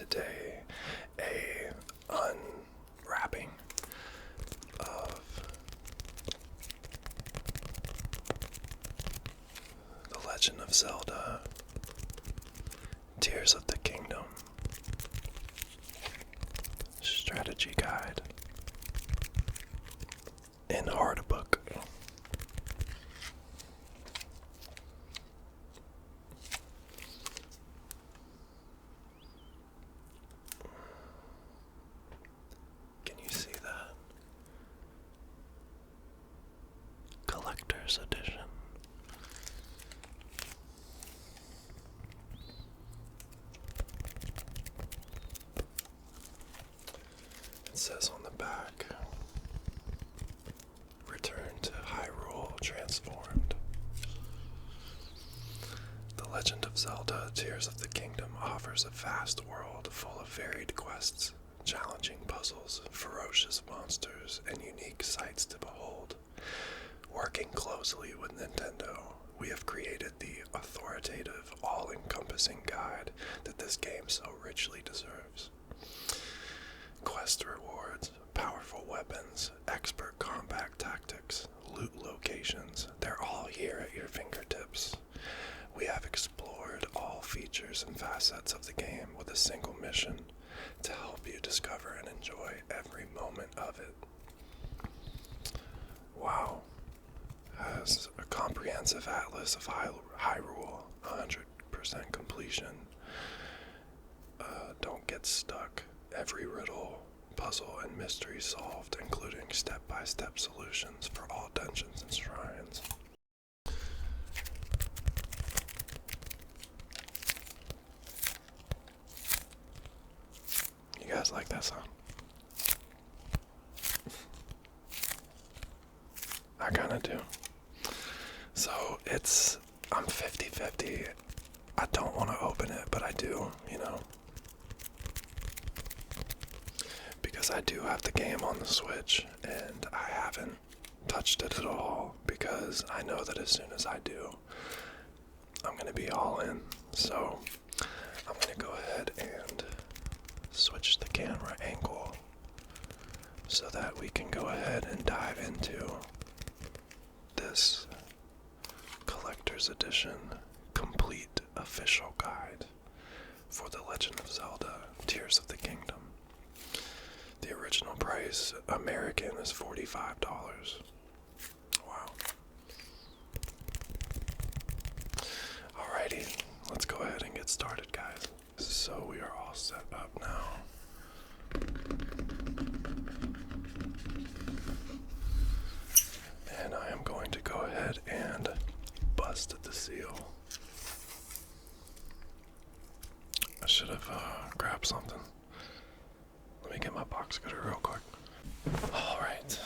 today a unwrapping of The Legend of Zelda, Tears of the Kingdom strategy guide in hard book. Can you see that? Collector's edition. It says on the back, "Return to Hyrule Transformed." The Legend of Zelda, Tears of the Kingdom offers a vast world full of varied quests, challenging puzzles, ferocious monsters, and unique sights to behold. Working closely with Nintendo, we have created the authoritative, all-encompassing guide that this game so richly deserves. Quest rewards, powerful weapons, expert combat tactics, loot locations, they're all here at your fingertips. We have explored all features and facets of the game with a single mission to help you discover and enjoy every moment of it. Wow. Has a comprehensive atlas of Hyrule, 100% completion. Don't get stuck. Every riddle, puzzle, and mystery solved, including step-by-step solutions for all dungeons and shrines. You guys like that sound? I kinda do. So I'm 50-50. I don't want to open it, but I do, because I do have the game on the Switch, and I haven't touched it at all, because I know that as soon as I do, I'm going to be all in. So I'm going to go ahead and switch the camera angle so that we can go ahead and dive into this Collector's Edition complete official guide for The Legend of Zelda, Tears of the Kingdom. The original price, American, is $45. Wow. Alrighty, let's go ahead and get started, guys. So we are all set up now. And I am going to go ahead and bust the seal. I should have grabbed something. Let me get my box cutter real quick. Alright.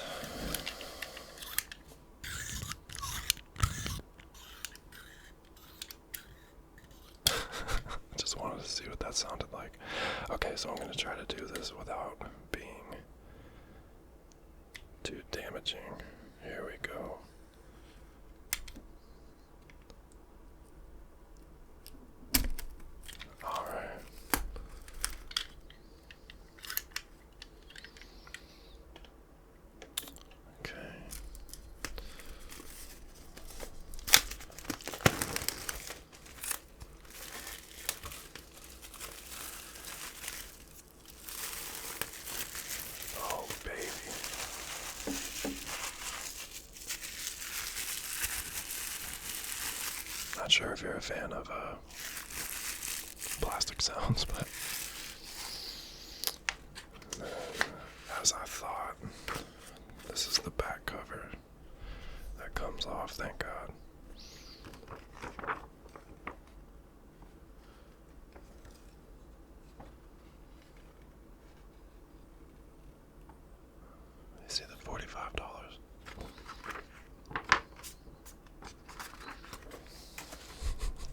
Just wanted to see what that sounded like. Okay, so I'm going to try to do this without being too damaging. Here we go. Alright. Okay. Oh, baby. Not sure if you're a fan of plastic sounds, but as I thought, this is the back cover that comes off, thank God. You see the $45?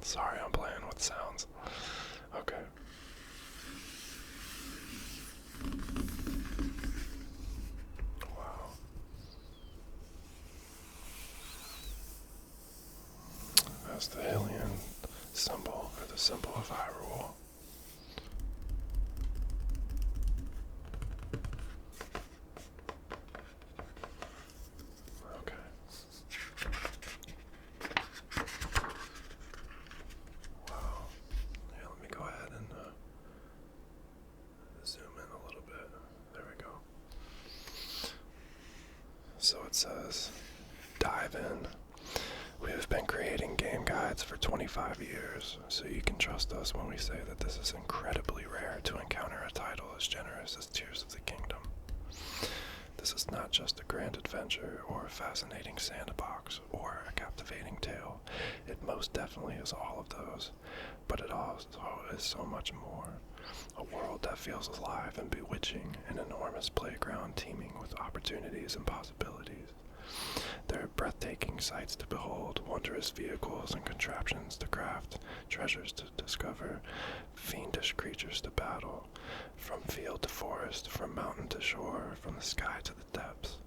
Sorry, I'm playing with sounds. Okay. Wow. That's the alien symbol, or the symbol of Hyrule. uploads for 25 years, so you can trust us when we say that this is incredibly rare to encounter a title as generous as Tears of the Kingdom. This is not just a grand adventure or a fascinating sandbox or a captivating tale. It most definitely is all of those, but it also is so much more. A world that feels alive and bewitching, an enormous playground teeming with opportunities and possibilities. There are breathtaking sights to behold, wondrous vehicles and contraptions to craft, treasures to discover, fiendish creatures to battle, from field to forest, from mountain to shore, from the sky to the depths.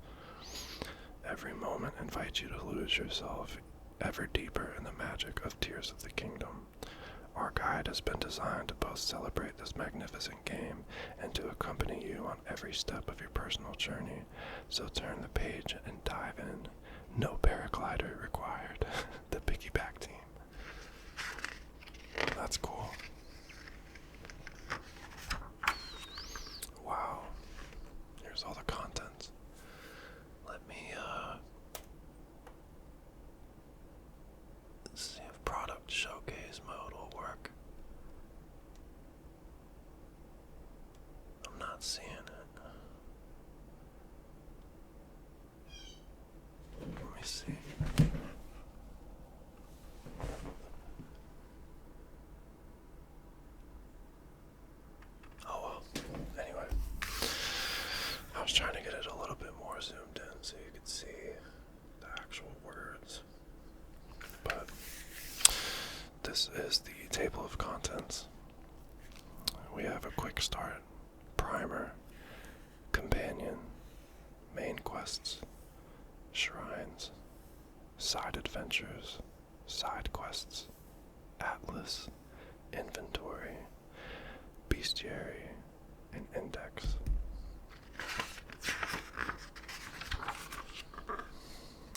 Every moment invites you to lose yourself ever deeper in the magic of Tears of the Kingdom. Our guide has been designed to both celebrate this magnificent game and to accompany you on every step of your personal journey. So turn the page and dive in. No paraglider required. The piggyback team. That's cool. Wow. Here's all the contents. Let me see if product showcase mode will work. I'm not seeing it. Let me see. Oh well. Anyway, I was trying to get it a little bit more zoomed in so you could see the actual words. But this is the table of contents. We have a quick start, primer, companion, main quests, shrines, side adventures, side quests, atlas, inventory, bestiary, and index.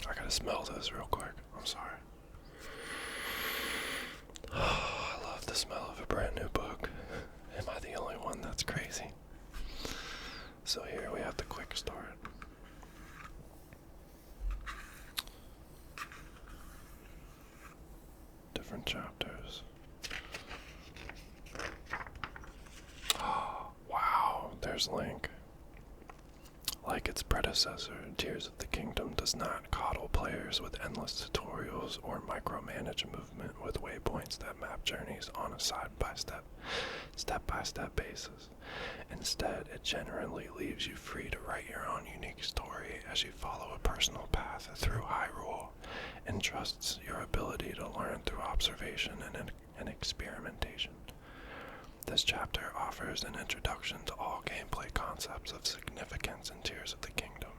I gotta smell this real quick. I'm sorry. Oh, I love the smell of a brand new book. Am I the only one that's crazy? So here we have the quick start. Different chapters. Oh, wow, there's Link. Like its predecessor, Tears of the Kingdom does not coddle players with endless tutorials or micromanage movement with waypoints that map journeys on a step-by-step basis. Instead, it generally leaves you free to write your own unique story as you follow a personal path through Hyrule, and trusts your ability to learn through observation and experimentation. This chapter offers an introduction to all gameplay concepts of significance in Tears of the Kingdom,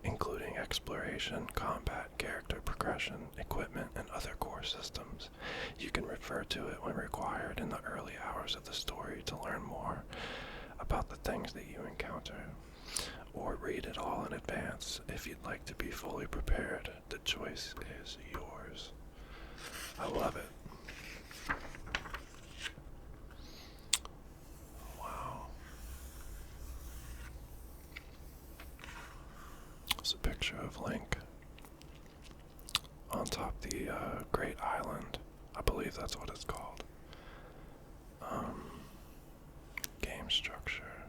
including exploration, combat, character progression, equipment, and other core systems. You can refer to it when required in the early hours of the story to learn more about the things that you encounter, or read it all in advance if you'd like to be fully prepared. The choice is yours. I love it. It's a picture of Link on top the Great Island. I believe that's what it's called. Game structure,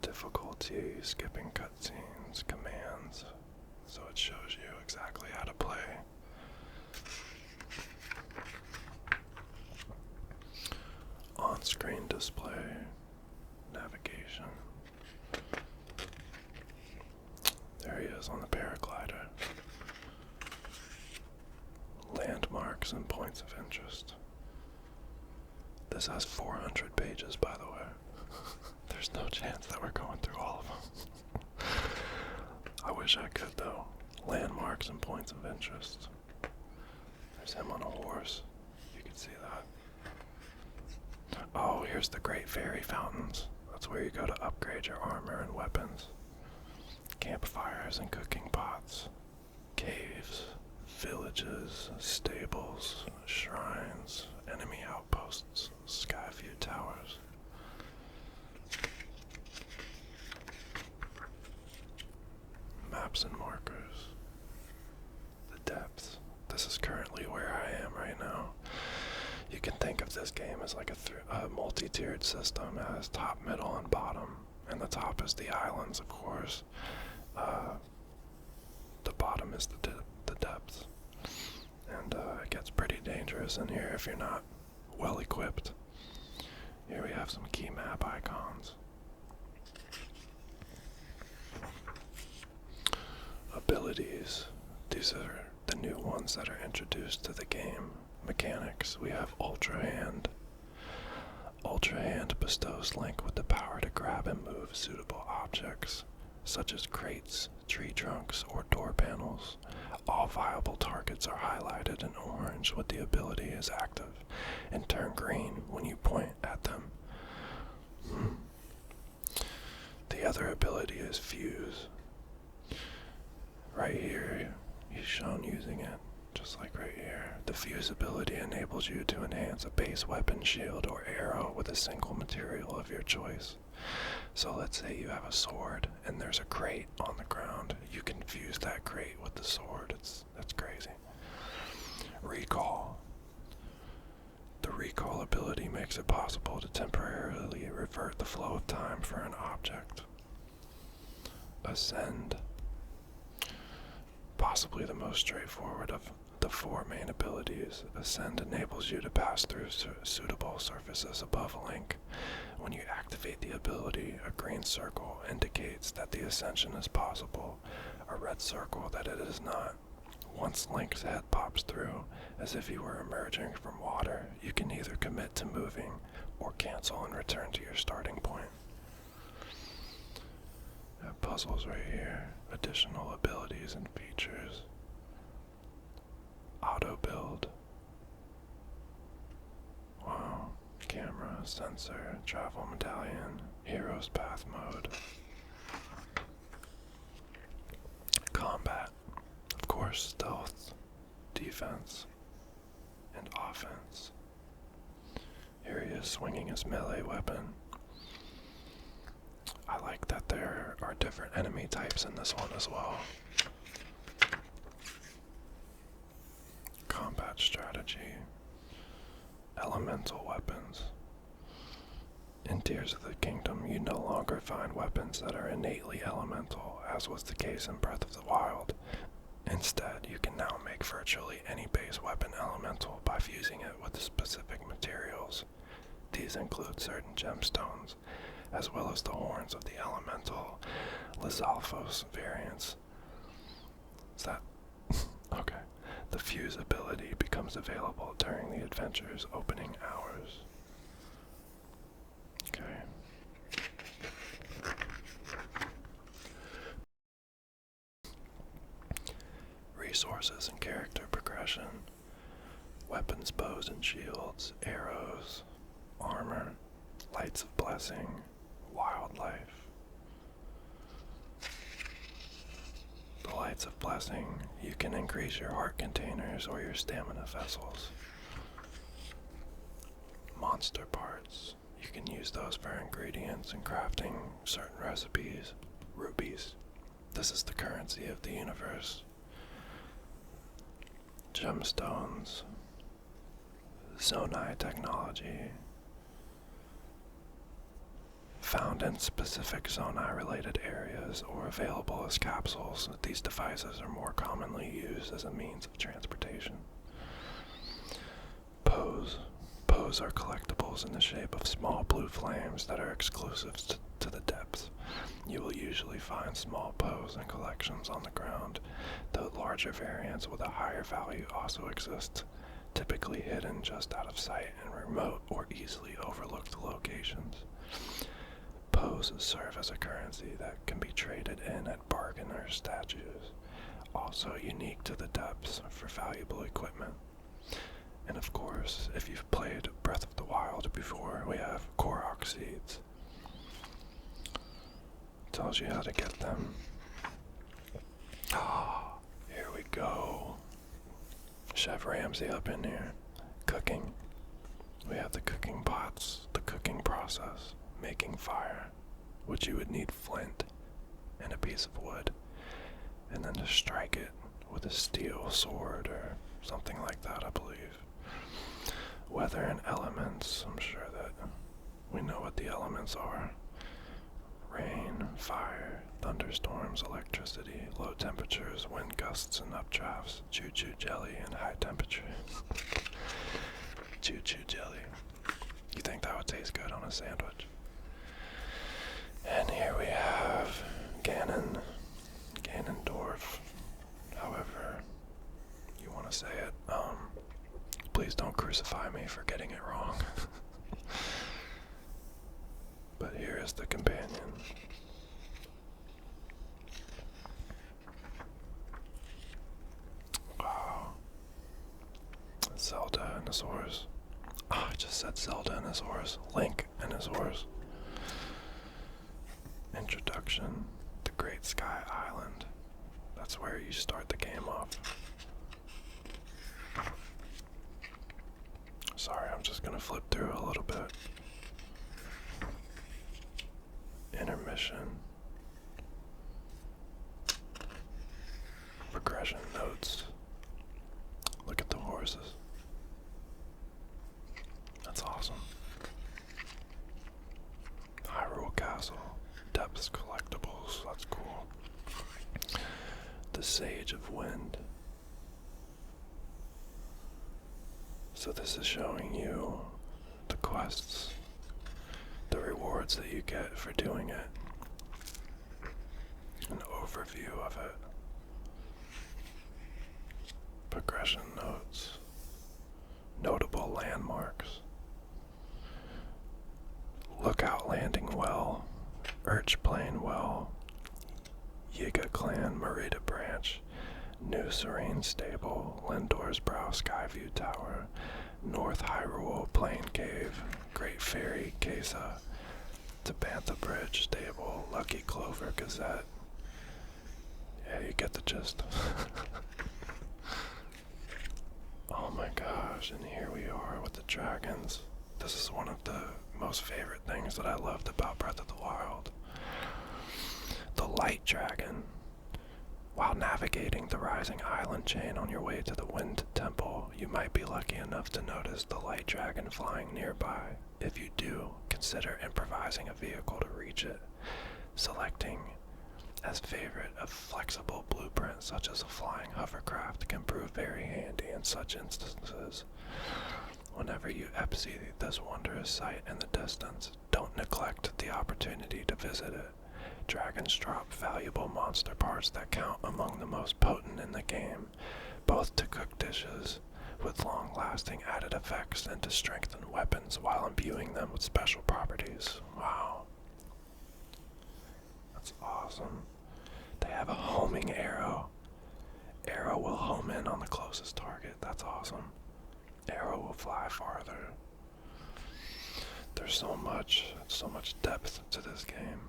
difficulty, skipping cutscenes, commands. So it shows you exactly how to play. On-screen display, navigation. There he is on the paraglider. Landmarks and points of interest. This has 400 pages, by the way. There's no chance that we're going through all of them. I wish I could, though. Landmarks and points of interest. There's him on a horse. You can see that. Oh, here's the Great Fairy Fountains. That's where you go to upgrade your armor and weapons. Campfires and cooking pots. Caves. Villages. Stables. Shrines. Enemy outposts. Skyview towers. Maps and markers. The depths. This is currently where I am right now. this game is like a multi-tiered system. It has top, middle, and bottom. And the top is the islands, of course. The bottom is the depths. And it gets pretty dangerous in here if you're not well equipped. Here we have some key map icons. Abilities. These are the new ones that are introduced to the game. Mechanics. We have Ultra Hand. Ultra Hand bestows Link with the power to grab and move suitable objects, such as crates, tree trunks, or door panels. All viable targets are highlighted in orange when the ability is active, and turn green when you point at them. The other ability is Fuse. Right here, he's shown using it, just like right here. The Fuse ability enables you to enhance a base weapon, shield, or arrow with a single material of your choice. So let's say you have a sword and there's a crate on the ground. You can fuse that crate with the sword. That's crazy. Recall. The recall ability makes it possible to temporarily revert the flow of time for an object. Ascend. Possibly the most straightforward of the four main abilities. Ascend enables you to pass through suitable surfaces above a Link. When you activate the ability, a green circle indicates that the ascension is possible, a red circle that it is not. Once Link's head pops through, as if he were emerging from water, you can either commit to moving or cancel and return to your starting point. Puzzles right here, additional abilities and features. Auto build. Wow. Camera, sensor, travel medallion, hero's path mode. Combat. Of course, stealth, defense, and offense. Here he is swinging his melee weapon. I like that there are different enemy types in this one as well. Combat strategy. Elemental weapons. In Tears of the Kingdom, you no longer find weapons that are innately elemental, as was the case in Breath of the Wild. Instead, you can now make virtually any base weapon elemental by fusing it with specific materials. These include certain gemstones, as well as the horns of the elemental Lizalfos variants. Is that... okay. The fuse ability becomes available during the adventure's opening hours. Okay. Resources and character progression. Weapons, bows and shields, arrows, armor, lights of blessing, wildlife. The lights of blessing, you can increase your heart containers or your stamina vessels. Monster parts, you can use those for ingredients and crafting certain recipes. Rubies, this is the currency of the universe. Gemstones, Zonai technology, found in specific Zonai-related areas or available as capsules. These devices are more commonly used as a means of transportation. Poes. Poes are collectibles in the shape of small blue flames that are exclusive to the depths. You will usually find small Poes in collections on the ground, though larger variants with a higher value also exist, typically hidden just out of sight in remote or easily overlooked locations. Poes serve as a currency that can be traded in at bargainer statues, also unique to the depths for valuable equipment. And of course, if you've played Breath of the Wild before, we have Korok seeds. Tells you how to get them. Ah, here we go. Chef Ramsay up in here. Cooking. We have the cooking pots, the cooking process, making fire, which you would need flint and a piece of wood, and then to strike it with a steel sword or something like that, I believe. Weather and elements. I'm sure that we know what the elements are. Rain, fire, thunderstorms, electricity, low temperatures, wind gusts and updrafts, choo-choo jelly, and high temperatures. Choo-choo jelly. You think that would taste good on a sandwich? And here we have Ganondorf, however you want to say it. Please don't crucify me for getting it wrong. But here is the companion. Wow. Zelda and his horse. Oh, I just said Zelda and his horse. Link and his horse. Introduction. The Great Sky Island. That's where you start the game off. Sorry, I'm just gonna flip through a little bit. Intermission. Progression notes. Look at the horses. That's awesome. Hyrule Castle. Depths collectibles. That's cool. The Sage of Wind. So this is showing you the quests, the rewards that you get for doing it, an overview of it, progression notes, notable landmarks, Lookout Landing Well, Urch Plain Well, Yiga Clan Merida Branch, New Serene Stable, Lindor's Brow Skyview Tower, North Hyrule Plain Cave, Great Fairy Kesa, Tabantha Bridge Stable, Lucky Clover Gazette. Yeah, you get the gist. Oh my gosh, and here we are with the dragons. This is one of the most favorite things that I loved about Breath of the Wild. The Light Dragon. While navigating the rising island chain on your way to the Wind Temple, you might be lucky enough to notice the light dragon flying nearby. If you do, consider improvising a vehicle to reach it. Selecting as favorite a flexible blueprint such as a flying hovercraft can prove very handy in such instances. Whenever you see this wondrous sight in the distance, don't neglect the opportunity to visit it. Dragons drop valuable monster parts that count among the most potent in the game, both to cook dishes with long-lasting added effects and to strengthen weapons while imbuing them with special properties. Wow. That's awesome. They have a homing arrow. Arrow will home in on the closest target. That's awesome. Arrow will fly farther. There's so much depth to this game.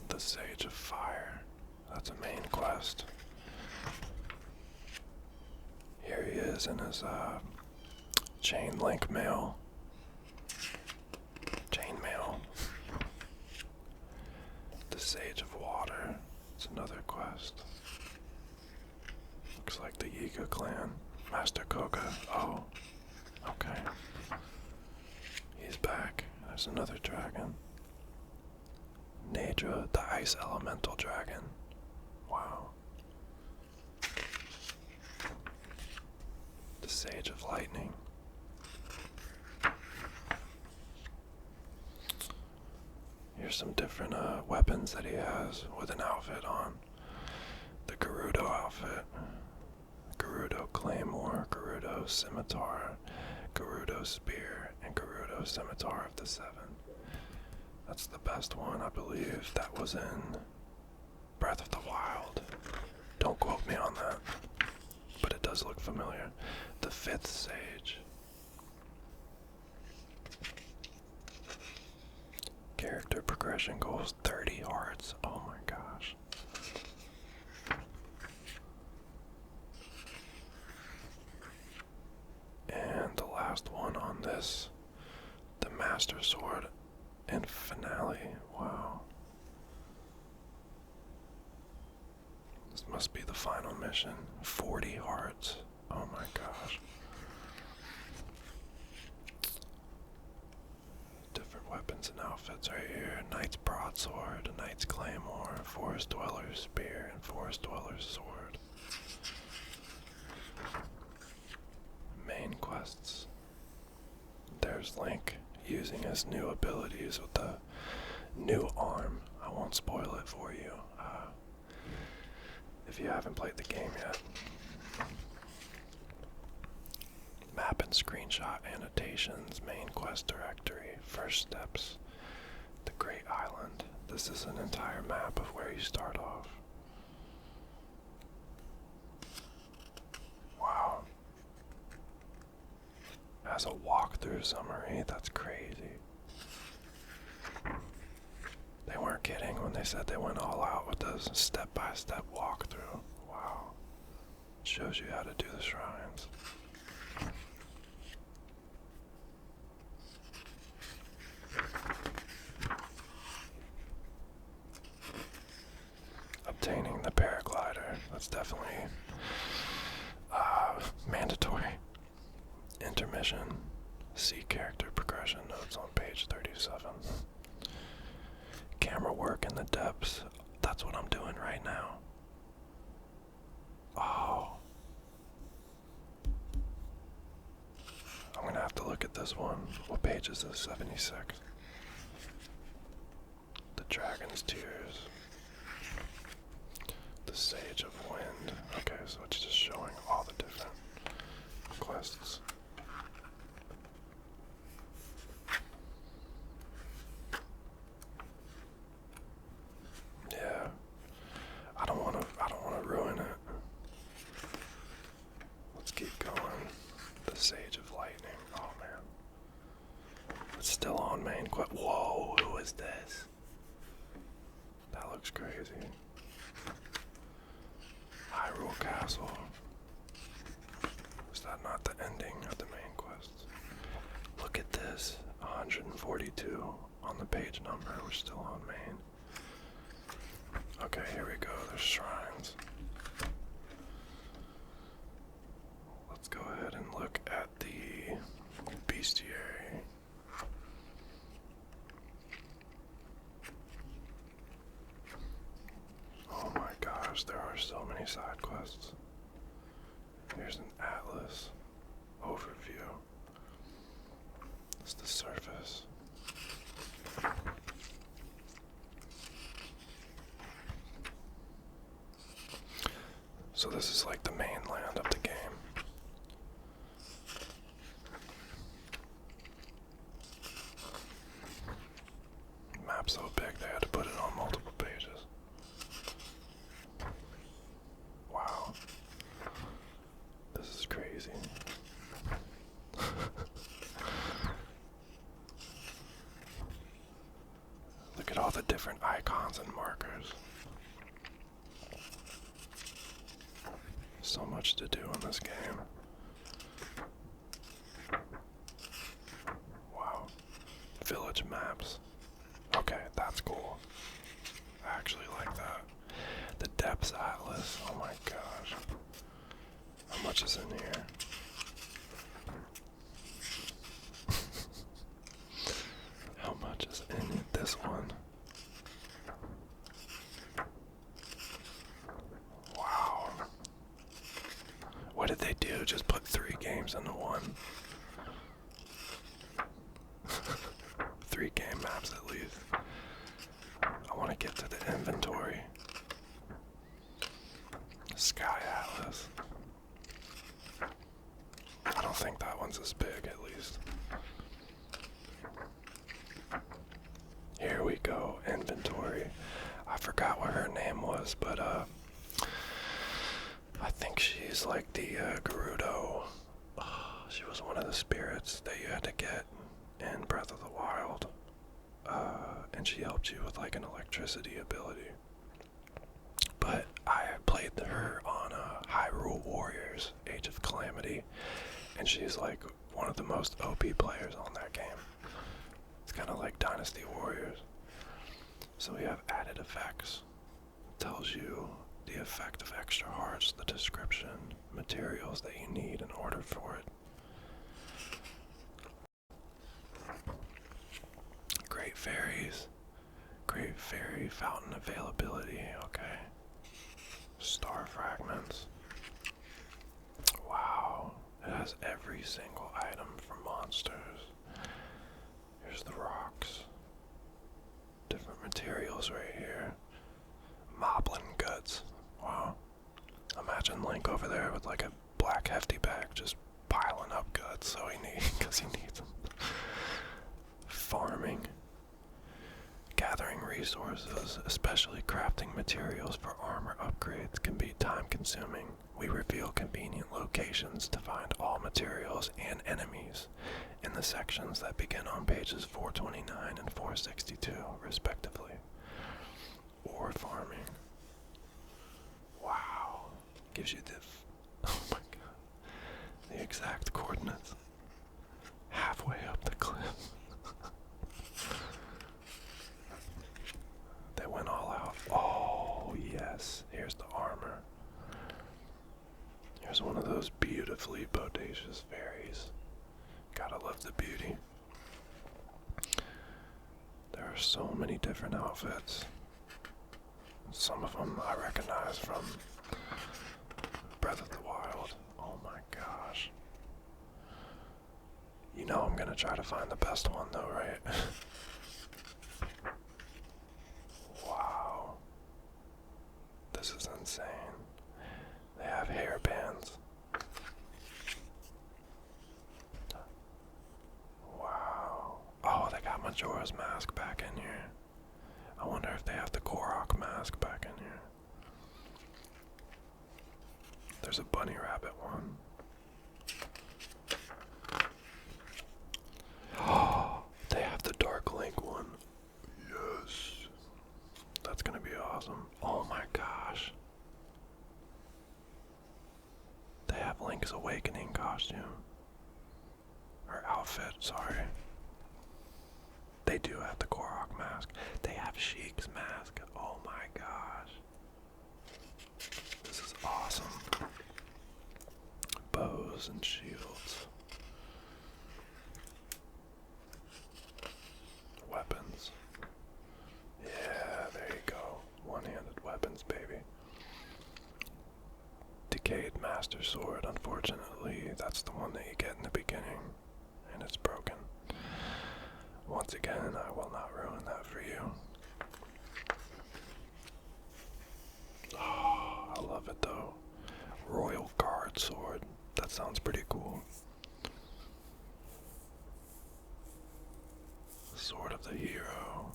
The Sage of Fire. That's a main quest. Here he is in his chain link mail. Chainmail. The Sage of Water. It's another quest. Looks like the Yiga clan. Master Koga. Oh. Okay. He's back. There's another dragon. Naedra, the Ice Elemental Dragon. Wow. The Sage of Lightning. Here's some different weapons that he has with an outfit on. The Gerudo outfit. Gerudo Claymore, Gerudo Scimitar, Gerudo Spear, and Gerudo Scimitar of the Seven. That's the best one, I believe. That was in Breath of the Wild. Don't quote me on that, but it does look familiar. The Fifth Sage. Character progression goals 30 hearts. Oh my gosh. And the last one on this, the Master Sword and Finale. Wow. This must be the final mission. 40 hearts. Oh my gosh. weapons and outfits right here. Knight's broadsword, Knight's claymore, Forest Dweller's spear, and Forest Dweller's sword. Main quests. There's Link using his new abilities with the new arm. I won't spoil it for you if you haven't played the game yet. Map and screenshot annotations, main quest directory, first steps, the Great Island. This is an entire map of where you start off. Wow. As a walkthrough summary, that's crazy. They weren't kidding when they said they went all out with this step-by-step walkthrough. Wow. It shows you how to do the shrines. Obtaining the paraglider, that's definitely mandatory. Intermission, see character progression notes on page 37. Camera work in the depths, that's what I'm doing right now. Oh. I'm gonna have to look at this one. What page is this? 76. The Dragon's Tears. The Sage of Wind. Okay, so it's just showing all the different quests. Yeah. I don't wanna ruin it. Let's keep going. The Sage of Lightning. Oh man. It's still on main quest. Whoa, who is this? That looks crazy. Hyrule Castle. Is that not the ending of the main quest? Look at this. 142 on the page number. We're still on main. Okay, here we go. There's shrines. Let's go ahead and look at the Bestiary. Oh my gosh, there are so many side quests. Here's an atlas overview. It's the surface. So this is like the mainland of the game. Map's so big they had to put it on multiple pages. Wow. This is crazy. Look at all the different icons and markers. So much to do in this game. Wow. Village maps. Okay, that's cool. I actually like that. The Depths Atlas. Oh my gosh. How much is in here? How much is in this one? Wow. What did they do? Just put 3 games into one? 3 game maps at least. I want to get to the inventory. Sky Atlas. I don't think that one's as big, at least. Here we go, inventory. I forgot what her name was, but I think she's like the Gerudo. She was one of the spirits that you had to get in Breath of the Wild. And she helped you with like an electricity ability. But I played her on Hyrule Warriors, Age of Calamity, and she's like one of the most OP players on that game. It's kind of like Dynasty Warriors. So we have added effects. It tells you the effect of extra hearts, the description, materials that you need in order for it. fairies. Great fairy fountain availability, okay. Star fragments. Wow, it has every single item for monsters. Here's the rocks. Different materials right here. Moblin guts. Wow. Imagine Link over there with like a black hefty bag just piling up guts so because he needs them. Farming. Gathering resources, especially crafting materials for armor upgrades, can be time-consuming. We reveal convenient locations to find all materials and enemies in the sections that begin on pages 429 and 462, respectively. Ore farming. Wow. Gives you oh my god, the exact coordinates. Halfway up the cliff. They went all out. Oh, yes. Here's the armor. Here's one of those beautifully bodacious fairies. Gotta love the beauty. There are so many different outfits. Some of them I recognize from Breath of the Wild. Oh my gosh. You know I'm gonna try to find the best one though, right? Wow. This is insane. They have hairbands. Wow. Oh, they got Majora's Mask back in here. I wonder if they have the Korok mask back in here. There's a bunny rabbit one. Oh, they have the Dark Link one. Yes. That's gonna be awesome. Oh my gosh. They have Link's Awakening costume. Or outfit, sorry. They do have the Korok mask. They have Sheik's mask. Oh my gosh. This is awesome. Bows and shields. Weapons. Yeah, there you go. One-handed weapons, baby. Decayed Master Sword. Unfortunately, that's the one that you get in the beginning. And it's broken. Once again, I will not ruin that for you. Oh, I love it though. Royal Guard Sword. That sounds pretty cool. Sword of the Hero.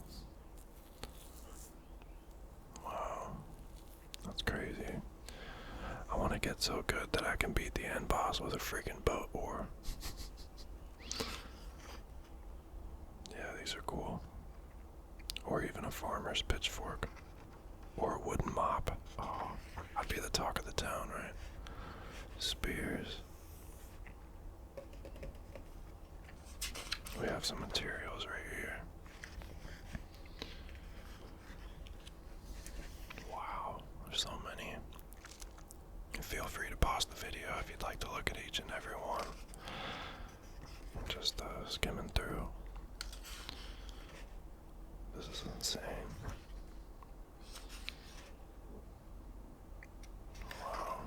Wow. That's crazy. I want to get so good that I can beat the end boss with a freaking boat oar. Yeah, these are cool. Or even a farmer's pitchfork. Or a wooden mop. Oh, I'd be the talk of the town, right? Spears. We have some materials right here. Wow, there's so many. Feel free to pause the video if you'd like to look at each and every one. Just skimming through. This is insane. Wow.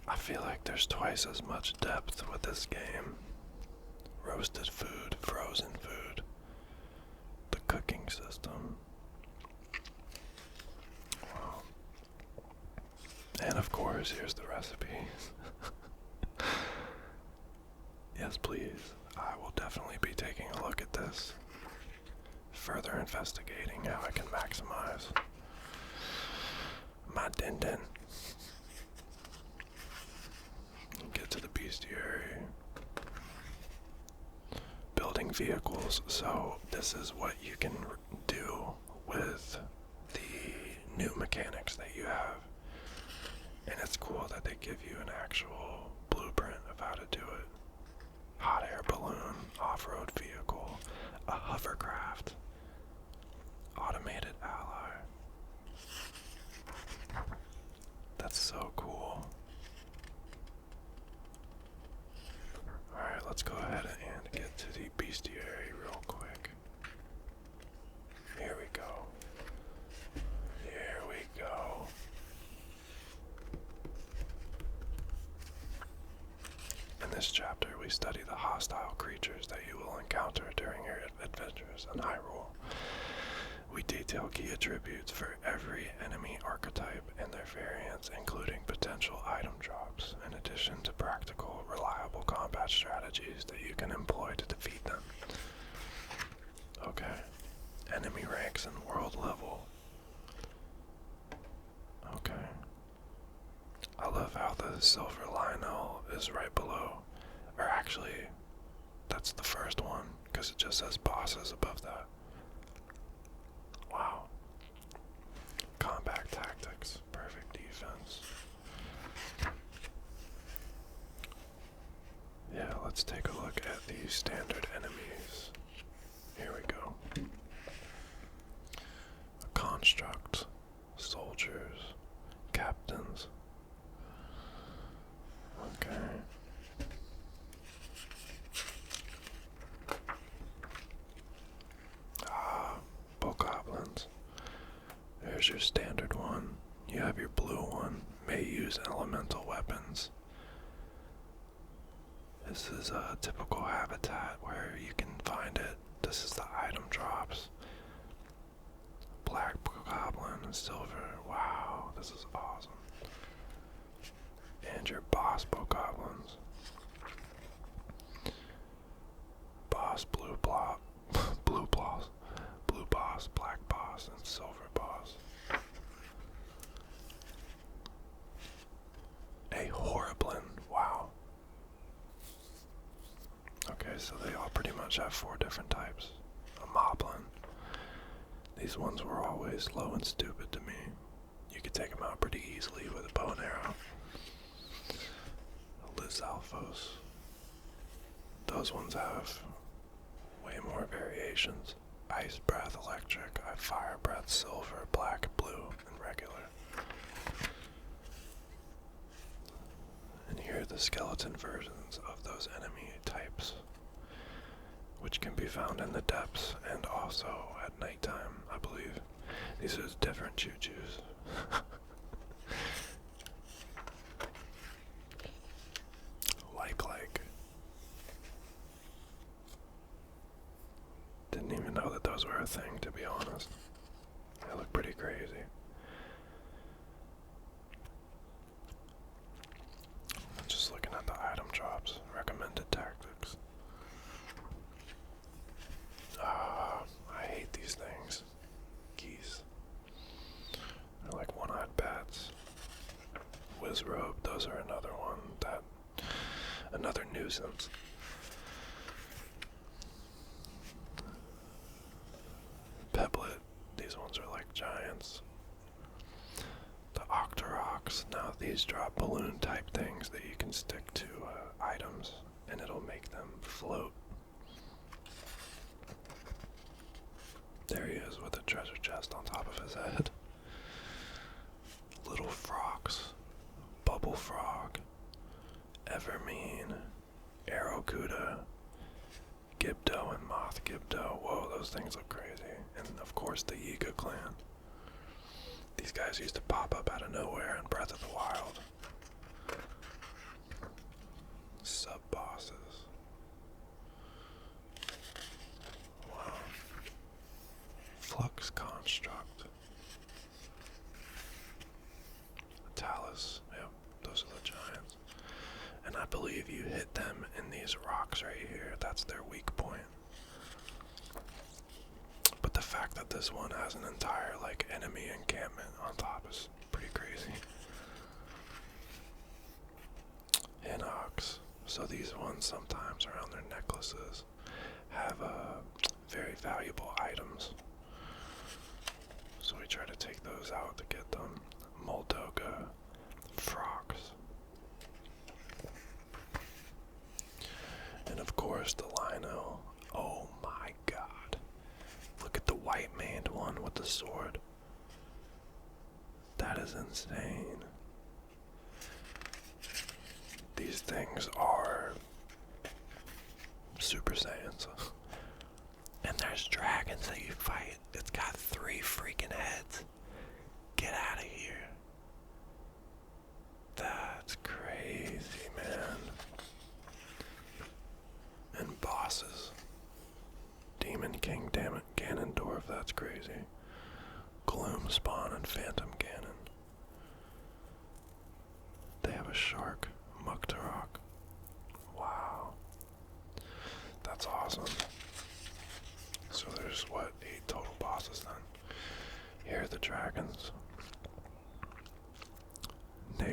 I feel like there's twice as much depth with this game. Roasted food, frozen food, the cooking system. Wow. And of course, here's the recipes. Yes, please. I will definitely be taking a look at this. Further investigating how I can maximize my din-din. Get to the bestiary. Building vehicles. So this is what you can do with the new mechanics that you have. And it's cool that they give you an actual blueprint of how to do it. Hot air balloon, off-road vehicle, a hovercraft, automated ally. That's so cool. Alright, let's go ahead we study the hostile creatures that you will encounter during your adventures in Hyrule. We detail key attributes for every enemy archetype and their variants, including potential item drops, in addition to practical, reliable combat strategies that you can employ to defeat them. Okay. Enemy ranks and world level. Okay. I love how the silver Lionel is right below. Or actually, that's the first one, because it just says bosses above that. Wow. Combat tactics. Perfect defense. Yeah, let's take a look at these standard enemies. Here we go. A construct. Soldiers. Captains. Okay. Bokoblins. There's your standard one. You have your blue one. May use elemental weapons. This is a typical habitat where you can find it. This is the item drops. Black bokoblin and silver. Wow, this is awesome. And your boss bokoblins. Boss blue blob. Blue boss. Blue boss, black boss, and silver boss. A Horriblin. Wow. Okay, so they all pretty much have 4 different types. A Moblin. These ones were always slow and stupid to me. You could take them out pretty easily with a bow and arrow. A Lizalfos. Those ones have way more variations. Ice breath, electric, fire breath, silver, black, blue, and regular. And here are the skeleton versions of those enemy types, which can be found in the depths and also at nighttime, I believe. These are different choo-choos. like. Didn't even know that those were a thing, to be honest. They look pretty crazy. Just looking at the item drops, recommended tactics. I hate these things. Geese. They're like one-eyed bats. Wizrobe, those are another one. Another nuisance. Pebblet, these ones are like giants. The Octoroks, now these drop balloon type things that you can stick to items and it'll make them float. There he is with a treasure chest on top of his head. Little frogs, Bubble Frog, Evermean, Arrowcuda, Gibdo and Moth Gibdo. Whoa, those things look crazy. And of course the Yiga clan. These guys used to pop up out of nowhere in Breath of the Wild. Sub-bosses. Wow. Flux Construct. Talus. Yep, those are the giants. And I believe you hit them in these rocks right here. That's their weak point. But the fact that this one has an entire, enemy encampment on top is pretty crazy. Hinox. So these ones sometimes around their necklaces have very valuable items. So we try to take those out to get them. Moldoga. Frogs. And of course the Lino. Oh my god. Look at the white maned one with the sword. That is insane. These things are Super Saiyans. And there's dragons that you fight. It's got 3 freaking heads. Get out of here. That's crazy, man.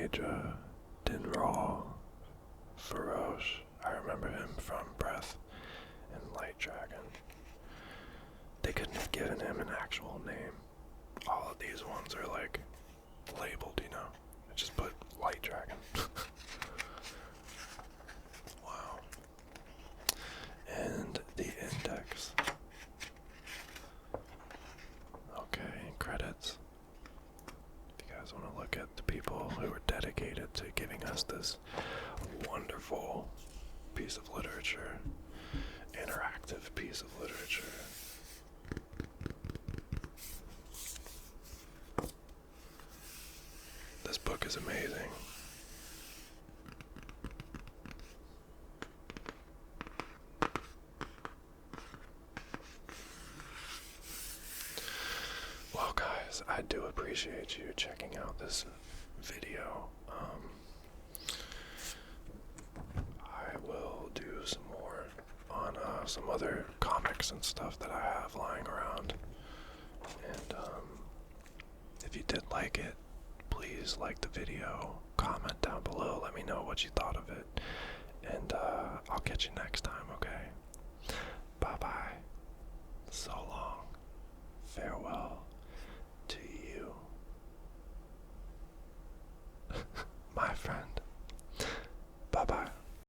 Major, Dinraw, Farosh. I remember him from Breath and Light Dragon. They couldn't have given him an actual name. All of these ones are like labeled, you know. I just put Light Dragon. Wow. And the index. Okay, credits. If you guys want to look at the people who were dedicated to giving us this wonderful piece of literature, interactive piece of literature. This book is amazing. Well, guys, I do appreciate you checking out this video. I will do some more on some other comics and stuff that I have lying around. And if you did like it, please like the video, comment down below, let me know what you thought of it, and I'll catch you next time, okay?